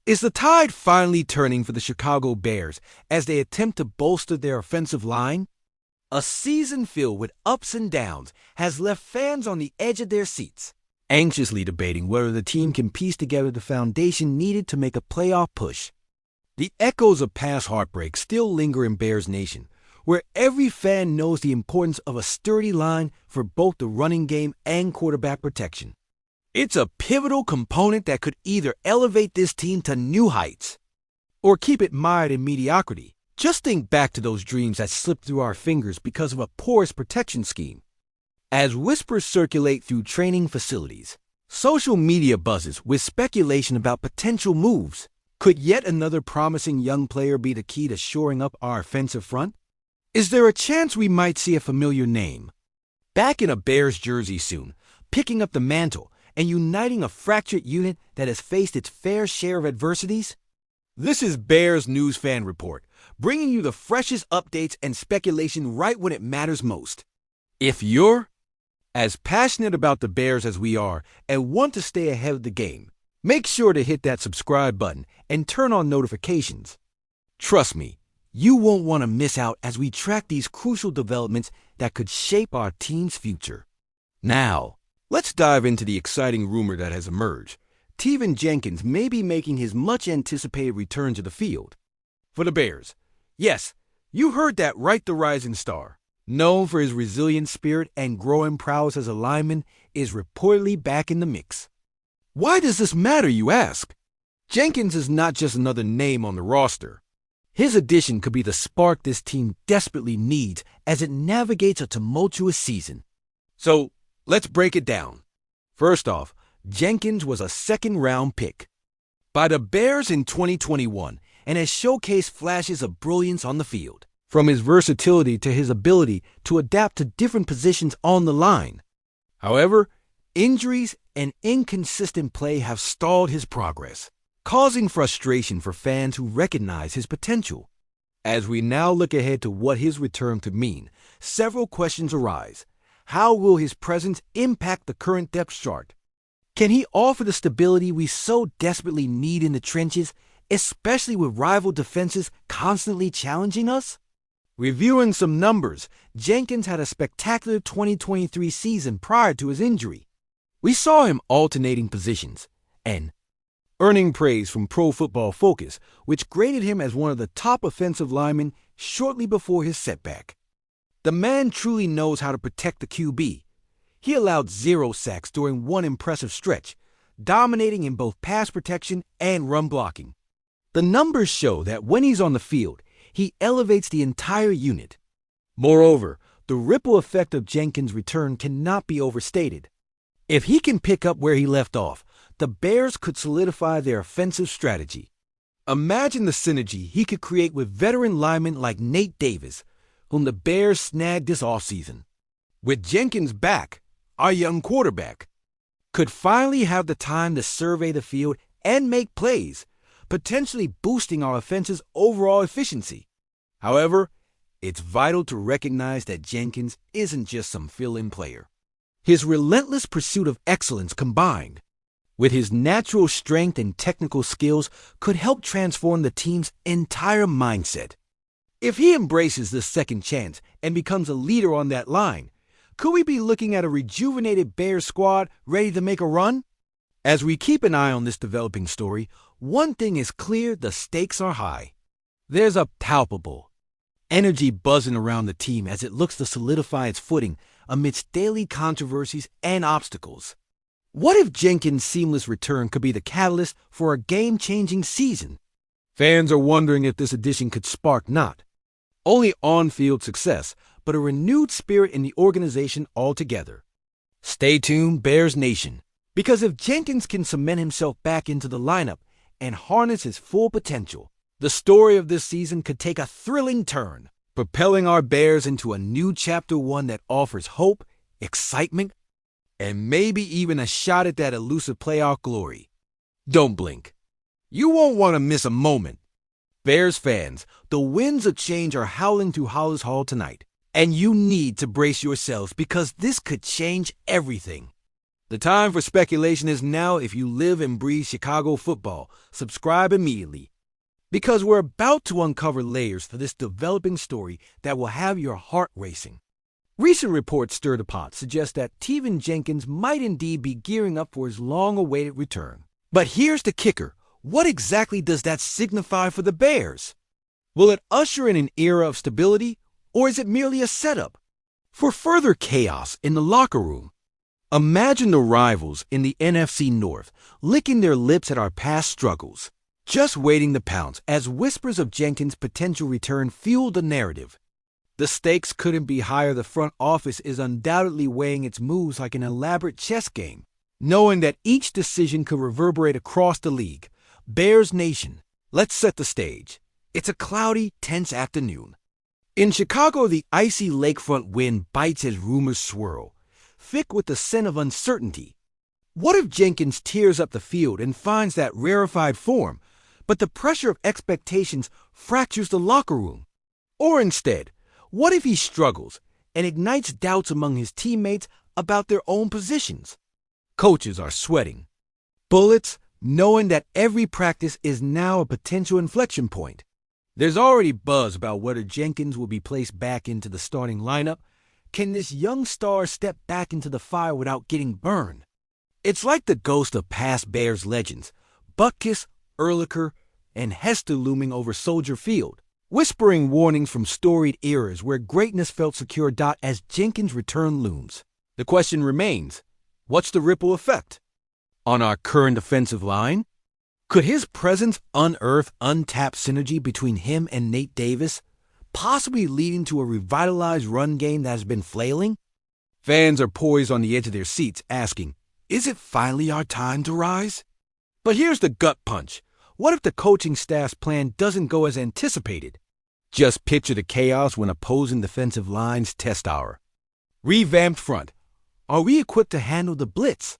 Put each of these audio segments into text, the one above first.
Is the tide finally turning for the Chicago Bears as they attempt to bolster their offensive line? A season filled with ups and downs has left fans on the edge of their seats, anxiously debating whether the team can piece together the foundation needed to make a playoff push. The echoes of past heartbreak still linger in Bears Nation, where every fan knows the importance of a sturdy line for both the running game and quarterback protection. It's a pivotal component that could either elevate this team to new heights or keep it mired in mediocrity. Just think back to those dreams that slipped through our fingers because of a porous protection scheme. As whispers circulate through training facilities, social media buzzes with speculation about potential moves. Could yet another promising young player be the key to shoring up our offensive front? Is there a chance we might see a familiar name back in a Bears jersey soon, picking up the mantle and uniting a fractured unit that has faced its fair share of adversities? This is Bears News Fan Report, bringing you the freshest updates and speculation right when it matters most. If you're as passionate about the Bears as we are and want to stay ahead of the game, make sure to hit that subscribe button and turn on notifications. Trust me, you won't want to miss out as we track these crucial developments that could shape our team's future. Now, let's dive into the exciting rumor that has emerged. Jenkins may be making his much-anticipated return to the field for the Bears. Yes, you heard that right, the rising star, known for his resilient spirit and growing prowess as a lineman, is reportedly back in the mix. Why does this matter, you ask? Jenkins is not just another name on the roster. His addition could be the spark this team desperately needs as it navigates a tumultuous season. So, let's break it down. First off, Jenkins was a second-round pick by the Bears in 2021 and has showcased flashes of brilliance on the field, from his versatility to his ability to adapt to different positions on the line. However, injuries and inconsistent play have stalled his progress, causing frustration for fans who recognize his potential. As we now look ahead to what his return could mean, several questions arise. How will his presence impact the current depth chart? Can he offer the stability we so desperately need in the trenches, especially with rival defenses constantly challenging us? Reviewing some numbers, Jenkins had a spectacular 2023 season prior to his injury. We saw him alternating positions and earning praise from Pro Football Focus, which graded him as one of the top offensive linemen shortly before his setback. The man truly knows how to protect the QB. He allowed 0 sacks during one impressive stretch, dominating in both pass protection and run blocking. The numbers show that when he's on the field, he elevates the entire unit. Moreover, the ripple effect of Jenkins' return cannot be overstated. If he can pick up where he left off, the Bears could solidify their offensive strategy. Imagine the synergy he could create with veteran linemen like Nate Davis, whom the Bears snagged this offseason. With Jenkins back, our young quarterback could finally have the time to survey the field and make plays, potentially boosting our offense's overall efficiency. However, it's vital to recognize that Jenkins isn't just some fill-in player. His relentless pursuit of excellence combined with his natural strength and technical skills could help transform the team's entire mindset. If he embraces this second chance and becomes a leader on that line, could we be looking at a rejuvenated Bears squad ready to make a run? As we keep an eye on this developing story, one thing is clear: the stakes are high. There's a palpable energy buzzing around the team as it looks to solidify its footing amidst daily controversies and obstacles. What if Jenkins' seamless return could be the catalyst for a game-changing season? Fans are wondering if this addition could spark not only on-field success, but a renewed spirit in the organization altogether. Stay tuned, Bears Nation, because if Jenkins can cement himself back into the lineup and harness his full potential, the story of this season could take a thrilling turn, propelling our Bears into a new chapter, one that offers hope, excitement, and maybe even a shot at that elusive playoff glory. Don't blink. You won't want to miss a moment. Bears fans, the winds of change are howling through Hollis Hall tonight, and you need to brace yourselves because this could change everything. The time for speculation is now. If you live and breathe Chicago football, subscribe immediately, because we're about to uncover layers for this developing story that will have your heart racing. Recent reports stir the pot suggest that Jenkins might indeed be gearing up for his long-awaited return. But here's the kicker. What exactly does that signify for the Bears? Will it usher in an era of stability, or is it merely a setup for further chaos in the locker room? Imagine the rivals in the NFC North licking their lips at our past struggles, just waiting to pounce as whispers of Jenkins' potential return fuel the narrative. The stakes couldn't be higher. The front office is undoubtedly weighing its moves like an elaborate chess game, knowing that each decision could reverberate across the league. Bears Nation, let's set the stage. It's a cloudy, tense afternoon. In Chicago, the icy lakefront wind bites as rumors swirl, thick with the scent of uncertainty. What if Jenkins tears up the field and finds that rarefied form, but the pressure of expectations fractures the locker room? Or instead, what if he struggles and ignites doubts among his teammates about their own positions? Coaches are sweating bullets, knowing that every practice is now a potential inflection point. There's already buzz about whether Jenkins will be placed back into the starting lineup. Can this young star step back into the fire without getting burned? It's like the ghost of past Bears legends, Butkus, Ehrlicher, and Hester looming over Soldier Field, whispering warnings from storied eras where greatness felt secure. As Jenkins' return looms, the question remains, what's the ripple effect on our current offensive line? Could his presence unearth untapped synergy between him and Nate Davis, possibly leading to a revitalized run game that has been flailing? Fans are poised on the edge of their seats, asking, is it finally our time to rise? But here's the gut punch. What if the coaching staff's plan doesn't go as anticipated? Just picture the chaos when opposing defensive lines test our revamped front. Are we equipped to handle the blitz?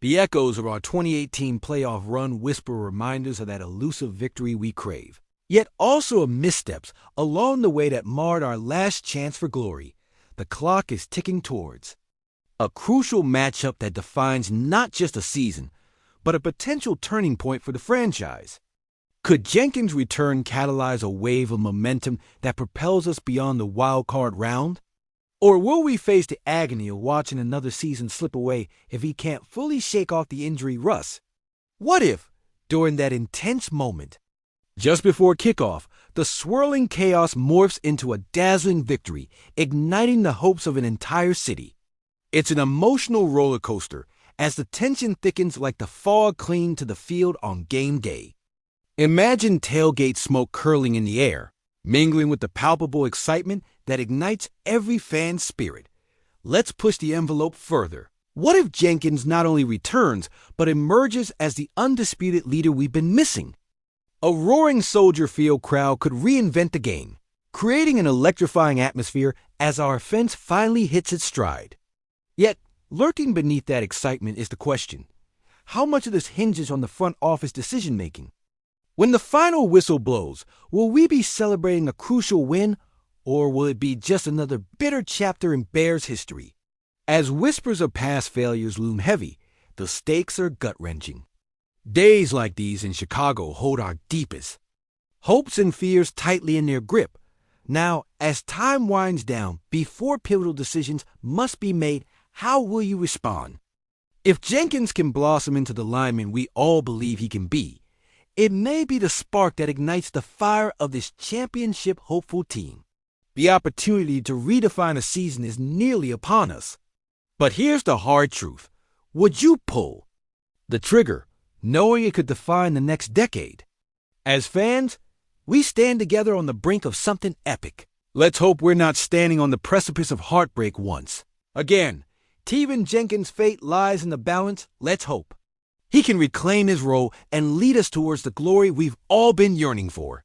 The echoes of our 2018 playoff run whisper reminders of that elusive victory we crave, yet also of missteps along the way that marred our last chance for glory. The clock is ticking towards a crucial matchup that defines not just a season, but a potential turning point for the franchise. Could Jenkins' return catalyze a wave of momentum that propels us beyond the wild card round? Or will we face the agony of watching another season slip away if he can't fully shake off the injury rust? What if, during that intense moment, just before kickoff, the swirling chaos morphs into a dazzling victory, igniting the hopes of an entire city? It's an emotional roller coaster as the tension thickens like the fog clinging to the field on game day. Imagine tailgate smoke curling in the air, mingling with the palpable excitement that ignites every fan's spirit. Let's push the envelope further. What if Jenkins not only returns, but emerges as the undisputed leader we've been missing? A roaring Soldier Field crowd could reinvent the game, creating an electrifying atmosphere as our offense finally hits its stride. Yet, lurking beneath that excitement is the question: how much of this hinges on the front office decision-making? When the final whistle blows, will we be celebrating a crucial win, or will it be just another bitter chapter in Bears history? As whispers of past failures loom heavy, the stakes are gut-wrenching. Days like these in Chicago hold our deepest hopes and fears tightly in their grip. Now, as time winds down, before pivotal decisions must be made, how will you respond? If Jenkins can blossom into the lineman we all believe he can be, it may be the spark that ignites the fire of this championship-hopeful team. The opportunity to redefine a season is nearly upon us. But here's the hard truth. Would you pull the trigger, knowing it could define the next decade? As fans, we stand together on the brink of something epic. Let's hope we're not standing on the precipice of heartbreak once again. Jenkins' fate lies in the balance. Let's hope he can reclaim his role and lead us towards the glory we've all been yearning for.